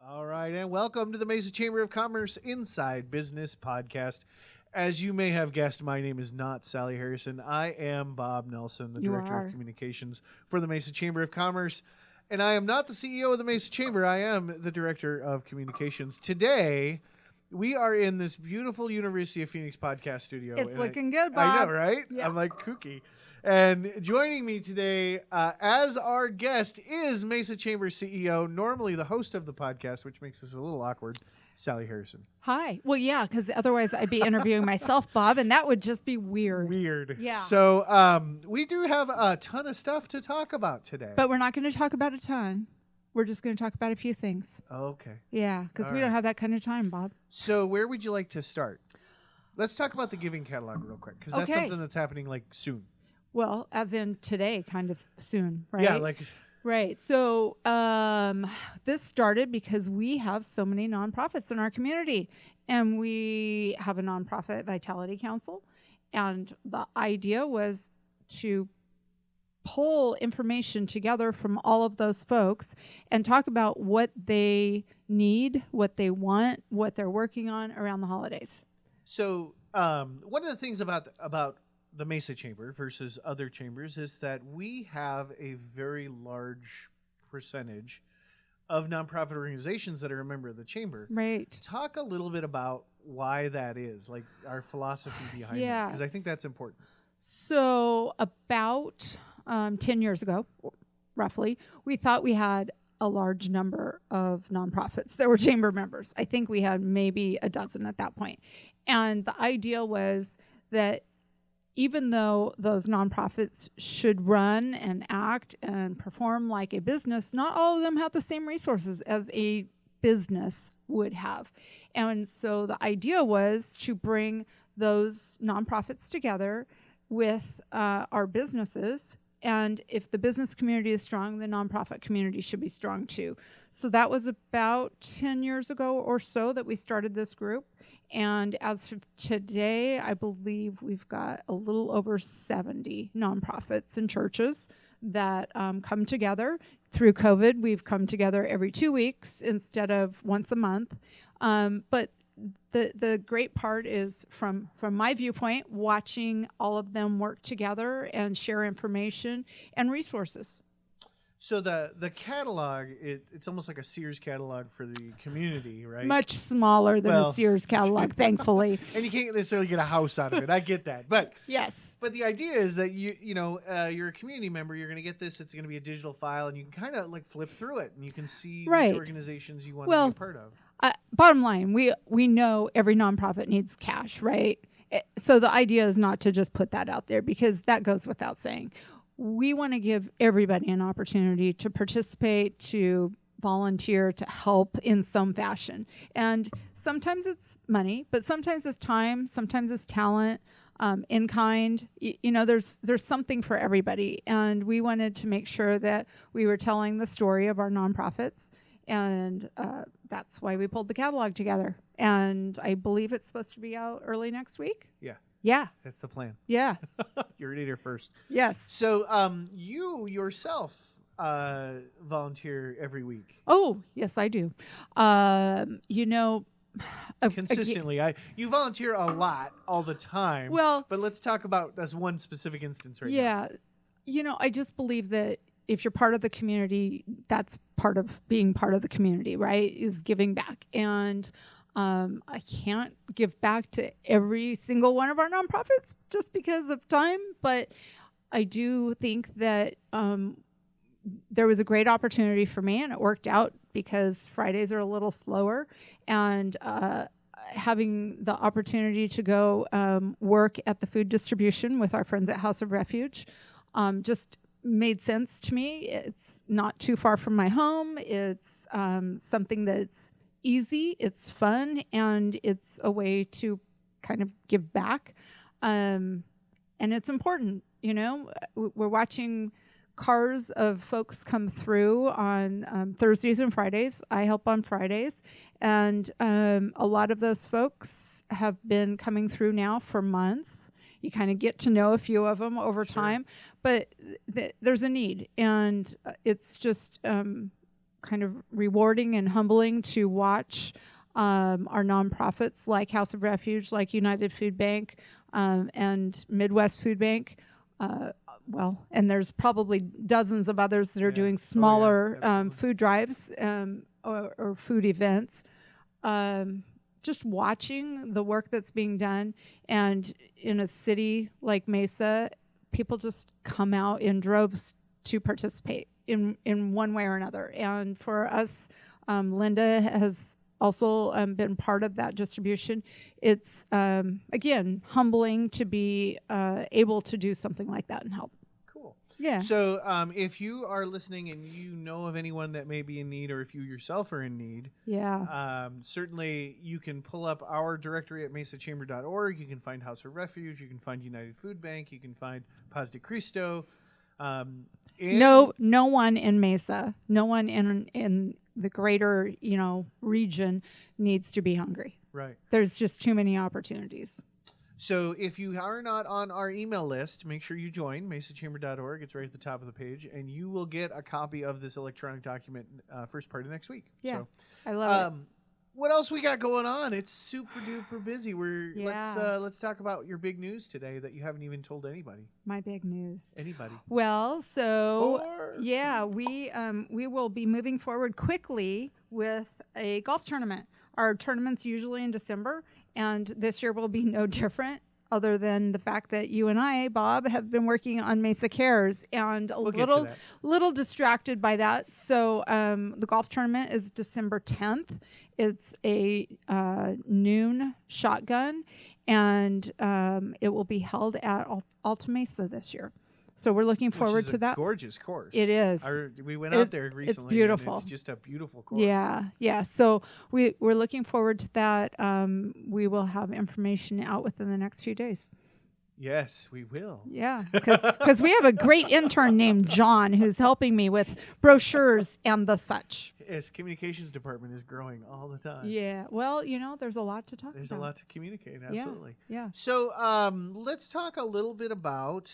All right, and welcome to the Mesa Chamber of Commerce Inside Business Podcast. As you may have guessed, my name is not Sally Harrison. I am Bob Nelson, the Director of Communications for the Mesa Chamber of Commerce. And I am not the CEO of the Mesa Chamber. I am the Director of Communications. Today, we are in this beautiful University of Phoenix podcast studio. It's looking good, Bob. I know, right? Yeah. I'm like kooky. And joining me today as our guest is Mesa Chamber CEO, normally the host of the podcast, which makes this a little awkward, Sally Harrison. Hi. Well, yeah, because otherwise I'd be interviewing myself, Bob, and that would just be weird. Yeah. So we do have a ton of stuff to talk about today. But we're not going to talk about a ton. We're just going to talk about a few things. Okay. Yeah, because we don't have that kind of time, Bob. So where would you like to start? Let's talk about the giving catalog real quick, because that's something that's happening like soon. Well, as in today, kind of soon, right? Yeah, like... Right. So this started because we have so many nonprofits in our community, and we have a nonprofit vitality council, and the idea was to pull information together from all of those folks and talk about what they need, what they want, what they're working on around the holidays. So one of the things about the Mesa Chamber versus other chambers is that we have a very large percentage of nonprofit organizations that are a member of the chamber. Right. Talk a little bit about why that is, like our philosophy behind it, because I think that's important. So about 10 years ago, roughly, we thought we had a large number of nonprofits that were chamber members. I think we had maybe a dozen at that point. And the idea was that even though those nonprofits should run and act and perform like a business, not all of them have the same resources as a business would have. And so the idea was to bring those nonprofits together with our businesses. And if the business community is strong, the nonprofit community should be strong too. So that was about 10 years ago or so that we started this group. And as of today, I believe we've got a little over 70 nonprofits and churches that come together. Through COVID, we've come together every 2 weeks instead of once a month. But the great part is, from my viewpoint, watching all of them work together and share information and resources. So the catalog, it's almost like a Sears catalog for the community, right? Much smaller than a Sears catalog, thankfully. And you can't necessarily get a house out of it. I get that. But yes. But the idea is that you're a community member. You're going to get this. It's going to be a digital file, and you can kind of like flip through it, and you can see which organizations you want to be a part of. Bottom line, we know every nonprofit needs cash, right? So the idea is not to just put that out there, because that goes without saying. We want to give everybody an opportunity to participate, to volunteer, to help in some fashion. And sometimes it's money, but sometimes it's time, sometimes it's talent, in kind. There's something for everybody. And we wanted to make sure that we were telling the story of our nonprofits. And that's why we pulled the catalog together. And I believe it's supposed to be out early next week. Yeah. Yeah. That's the plan. Yeah. You heard it here first. Yes. So you yourself volunteer every week. Oh, yes, I do. Consistently. You volunteer a lot all the time. Well, but let's talk about that's one specific instance right now. Yeah. I just believe that if you're part of the community, that's part of being part of the community, right? Is giving back. And I can't give back to every single one of our nonprofits just because of time, but I do think that there was a great opportunity for me, and it worked out because Fridays are a little slower, and having the opportunity to go work at the food distribution with our friends at House of Refuge just made sense to me. It's not too far from my home. It's something that's easy, it's fun, and it's a way to kind of give back. And it's important, We're watching cars of folks come through on Thursdays and Fridays. I help on Fridays. And a lot of those folks have been coming through now for months. You kind of get to know a few of them over time. But there's a need. And it's just kind of rewarding and humbling to watch our nonprofits like House of Refuge, like United Food Bank, and Midwest Food Bank. And there's probably dozens of others that are doing smaller food drives or food events. Just watching the work that's being done, and in a city like Mesa, people just come out in droves to participate in one way or another. And for us, Linda has also been part of that distribution. It's, again, humbling to be able to do something like that and help. Cool. Yeah. So if you are listening and you know of anyone that may be in need, or if you yourself are in need, certainly you can pull up our directory at mesachamber.org. You can find House of Refuge. You can find United Food Bank. You can find Paz de Cristo. No one in Mesa, no one in the greater, region needs to be hungry. Right. There's just too many opportunities. So if you are not on our email list, make sure you join mesachamber.org. It's right at the top of the page, and you will get a copy of this electronic document first part of next week. Yeah, so, I love it. What else we got going on? It's super duper busy. Let's talk about your big news today that you haven't even told anybody. My big news. Anybody? Well, we will be moving forward quickly with a golf tournament. Our tournament's usually in December, and this year will be no different, other than the fact that you and I, Bob, have been working on Mesa Cares, and little distracted by that. So the golf tournament is December 10th. It's a noon shotgun, and it will be held at Alta Mesa this year. So we're looking forward to that. Gorgeous course. It is. We went out there recently. It's beautiful. And it's just a beautiful course. Yeah. So we're looking forward to that. We will have information out within the next few days. Yes, we will. Yeah, because we have a great intern named John who's helping me with brochures and the such. Yes, communications department is growing all the time. Yeah, well, there's a lot to talk about. There's a lot to communicate, absolutely. Yeah. So let's talk a little bit about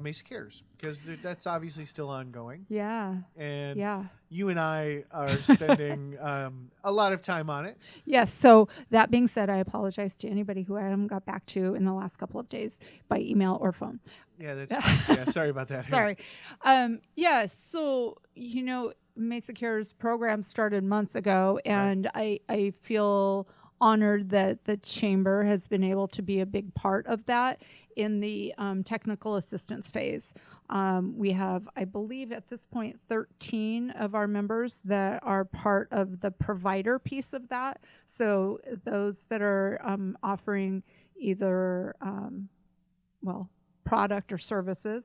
Mesa Cares, because that's obviously still ongoing. Yeah. And you and I are spending a lot of time on it. Yes, so that being said, I apologize to anybody who I haven't got back to in the last couple of days by email or phone. Yeah, sorry about that. Sorry. So, Mesa Cares program started months ago, and I feel honored that the Chamber has been able to be a big part of that in the technical assistance phase. We have, I believe at this point, 13 of our members that are part of the provider piece of that. So those that are offering either, product or services.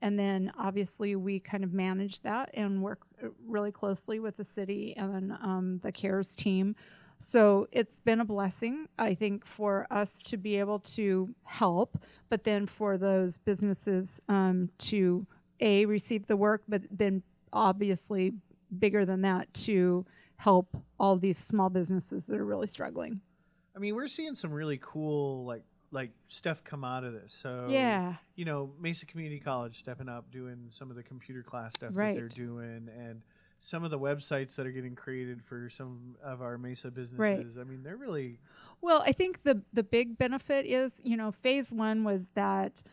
And then obviously we kind of manage that and work really closely with the city and the CARES team. So it's been a blessing, I think, for us to be able to help, but then for those businesses to receive the work, but then obviously bigger than that, to help all these small businesses that are really struggling. I mean, we're seeing some really cool like stuff come out of this. So Mesa Community College stepping up, doing some of the computer class stuff that they're doing, and some of the websites that are getting created for some of our Mesa businesses. I mean, they're really... Well, I think the big benefit is, phase one was that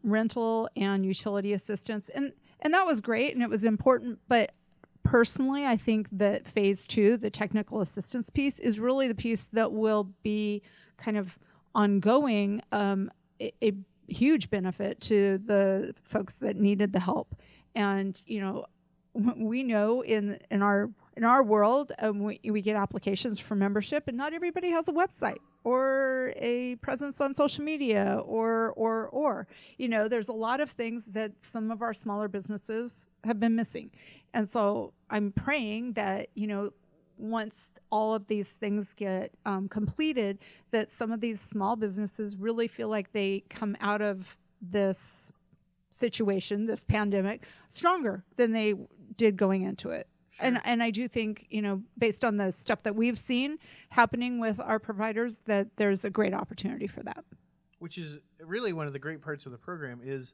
rental and utility assistance, and that was great and it was important, but personally, I think that phase two, the technical assistance piece, is really the piece that will be kind of ongoing, a huge benefit to the folks that needed the help. And, we know in our world, we get applications for membership, and not everybody has a website or a presence on social media or there's a lot of things that some of our smaller businesses have been missing. And so I'm praying that, once all of these things get completed, that some of these small businesses really feel like they come out of this situation, this pandemic, stronger than they did going into it. Sure. And I do think, based on the stuff that we've seen happening with our providers, that there's a great opportunity for that. Which is really one of the great parts of the program is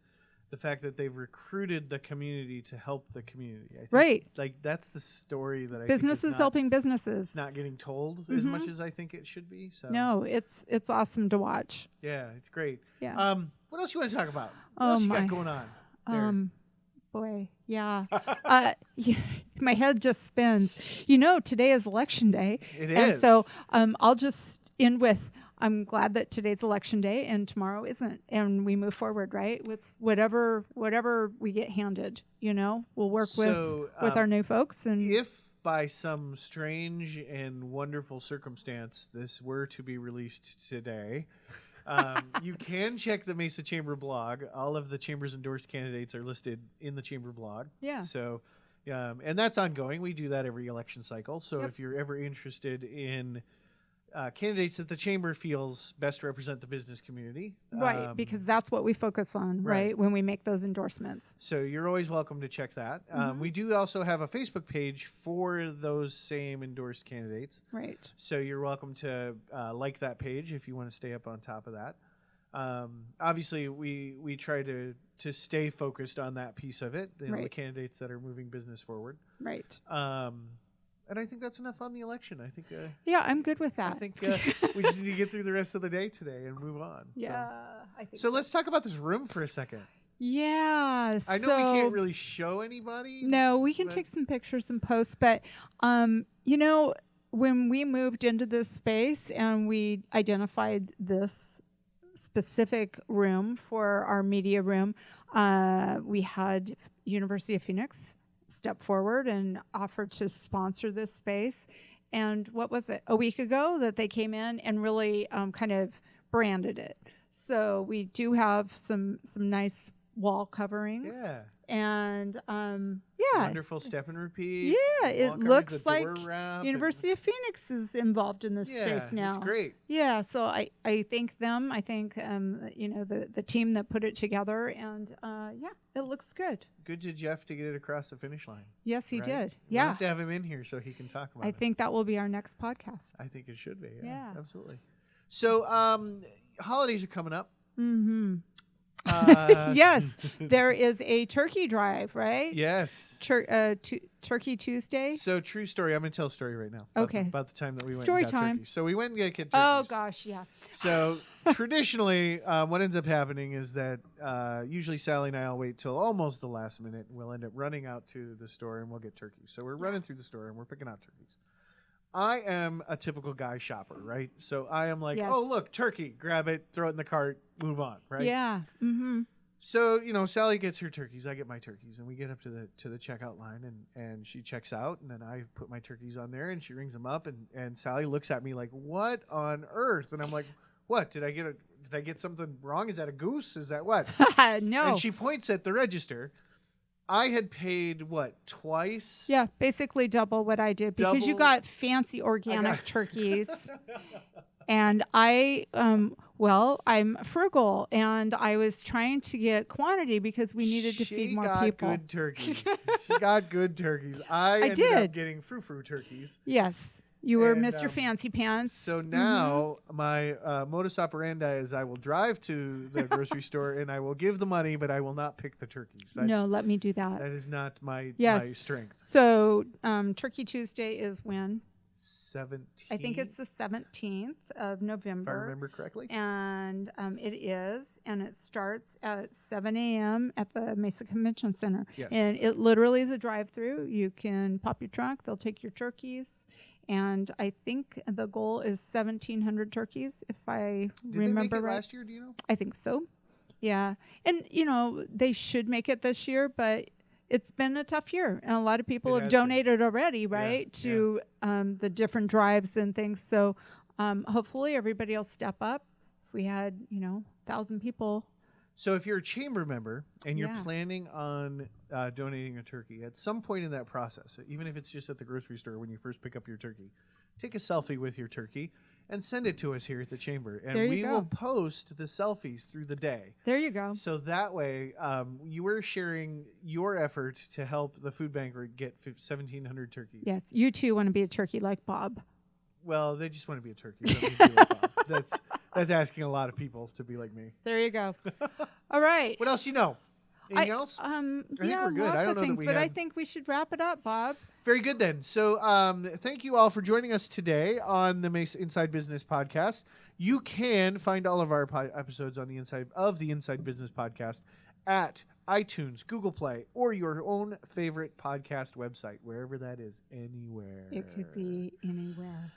the fact that they've recruited the community to help the community. I think, right. Like that's the story that I businesses think helping businesses. It's not getting told as much as I think it should be. So no, it's awesome to watch. Yeah, it's great. Yeah. What else you want to talk about? What else you got going on? Boy, yeah. My head just spins. Today is election day. It and is. So I'll just end with, I'm glad that today's election day and tomorrow isn't. And we move forward, right? With whatever we get handed, we'll work with our new folks. And if by some strange and wonderful circumstance this were to be released today, you can check the Mesa Chamber blog. All of the Chamber's endorsed candidates are listed in the Chamber blog. Yeah. So, and that's ongoing. We do that every election cycle. So Yep. if you're ever interested in candidates that the Chamber feels best represent the business community. Right, because that's what we focus on, right, when we make those endorsements. So you're always welcome to check that. We do also have a Facebook page for those same endorsed candidates. Right. So you're welcome to like that page if you want to stay up on top of that. Obviously, we try to stay focused on that piece of it, the candidates that are moving business forward. Right. And I think that's enough on the election. I think. Yeah, I'm good with that. I think we just need to get through the rest of the day today and move on. Yeah, I think. So let's talk about this room for a second. Yeah. I know we can't really show anybody. No, we can take some pictures and post, but when we moved into this space and we identified this specific room for our media room, we had University of Phoenix step forward and offered to sponsor this space. And what was it, a week ago that they came in and really kind of branded it. So we do have some nice wall coverings. Yeah. And wonderful step and repeat. Yeah, it looks like University of of Phoenix is involved in this space now. It's great. Yeah, so I thank them. I thank the team that put it together, and it looks good. Good to Jeff to get it across the finish line. Yes, he did. We'll Yeah, have to have him in here so he can talk about it. I think that will be our next podcast. I think it should be. Yeah. Absolutely. So holidays are coming up. Mm-hmm. Yes, there is a turkey drive, right? Yes. Turkey Tuesday. So true story. I'm going to tell a story right now. Okay. About the time that we went Story and got time. turkeys. So we went and got turkeys. Oh, gosh, yeah. So traditionally, what ends up happening is that usually Sally and I will wait till almost the last minute, and we'll end up running out to the store and we'll get turkeys. So we're running through the store and we're picking out turkeys. I am a typical guy shopper, right? So I am like, oh, look, turkey, grab it, throw it in the cart, move on, right? Yeah. Mm-hmm. So, Sally gets her turkeys, I get my turkeys, and we get up to the checkout line, and she checks out, and then I put my turkeys on there, and she rings them up, and Sally looks at me like, what on earth? And I'm like, what? Did I get something wrong? Is that a goose? Is that what? No. And she points at the register. I had paid, what, twice? Yeah, basically double what I did because you got fancy organic turkeys. And I'm frugal, and I was trying to get quantity because we needed to feed more people. Good turkeys. She got good turkeys. I ended up getting frou-frou turkeys. Yes. You were Mr. Fancy Pants. So now my modus operandi is I will drive to the grocery store and I will give the money, but I will not pick the turkeys. No, let me do that. That is not my strength. So Turkey Tuesday is when? 17th. I think it's the 17th of November. If I remember correctly. And it starts at 7 a.m. at the Mesa Convention Center. Yes. And it literally is a drive-through. You can pop your trunk. They'll take your turkeys. And I think the goal is 1,700 turkeys, if I remember right. Did they make it last year, do you know? I think so. Yeah. And, they should make it this year, but it's been a tough year. And a lot of people have donated already, right, to the different drives and things. So hopefully everybody will step up. If we had, 1,000 people. So if you're a chamber member and you're planning on donating a turkey, at some point in that process, even if it's just at the grocery store when you first pick up your turkey, take a selfie with your turkey and send it to us here at the chamber. And we will post the selfies through the day. There you go. So that way you are sharing your effort to help the food bank get 1,700 turkeys. Yes, you too want to be a turkey like Bob. Well, they just want to be a turkey. They don't need to be like Bob. That's asking a lot of people to be like me. There you go. All right. What else you know? Anything else? I think we're good. lots I don't of know that things, we but I had- think we should wrap it up, Bob. Very good then. So thank you all for joining us today on the Mesa Inside Business Podcast. You can find all of our episodes on the Inside Business Podcast at iTunes, Google Play, or your own favorite podcast website, wherever that is, anywhere. It could be anywhere.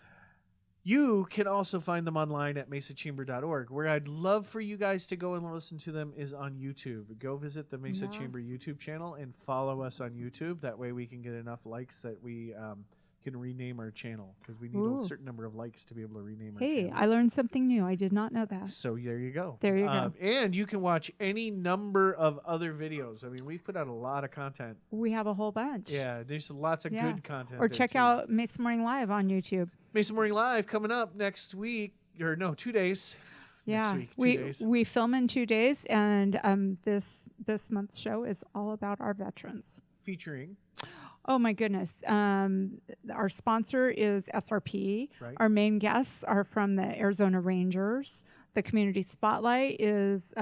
You can also find them online at mesachamber.org. Where I'd love for you guys to go and listen to them is on YouTube. Go visit the Mesa Chamber YouTube channel and follow us on YouTube. That way we can get enough likes that we can rename our channel, because we need a certain number of likes to be able to rename our channel. Hey, I learned something new. I did not know that. So there you go. There you go. And you can watch any number of other videos. I mean, we've put out a lot of content. We have a whole bunch. Yeah, there's lots of good content. Or check out Mesa Morning Live on YouTube. Mesa Morning Live coming up next week, or no, 2 days. Yeah, next week, 2 days. we film in 2 days, and this month's show is all about our veterans. Featuring. Oh my goodness! Our sponsor is SRP. Right. Our main guests are from the Arizona Rangers. The community spotlight is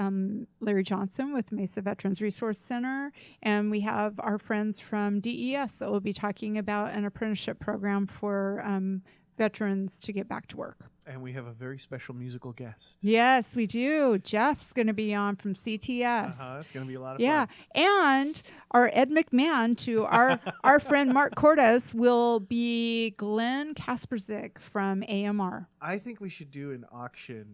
Larry Johnson with Mesa Veterans Resource Center, and we have our friends from DES that will be talking about an apprenticeship program for veterans to get back to work. And we have a very special musical guest. Yes, we do. Jeff's going to be on from CTS. That's going to be a lot of fun. And our Ed McMahon to our friend Mark Cordes will be Glenn Kasperzik from AMR. I think we should do an auction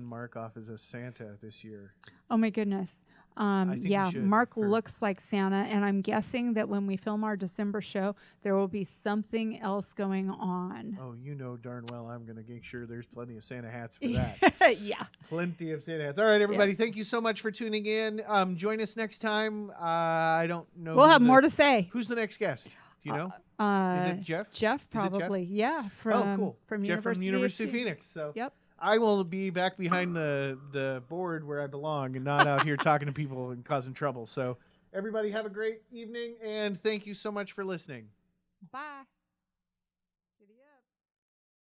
Mark off as a Santa this year. Oh my goodness. Mark looks like Santa, and I'm guessing that when we film our December show, there will be something else going on. Oh, you know darn well I'm going to make sure there's plenty of Santa hats for that. Yeah. Plenty of Santa hats. All right, everybody, thank you so much for tuning in. Join us next time. I don't know. We'll have more to say. Who's the next guest? Do you know? Is it Jeff? Jeff, probably. Yeah. Cool. From Jeff from University of Phoenix. So. Yep. I will be back behind the board where I belong and not out here talking to people and causing trouble. So everybody have a great evening, and thank you so much for listening. Bye.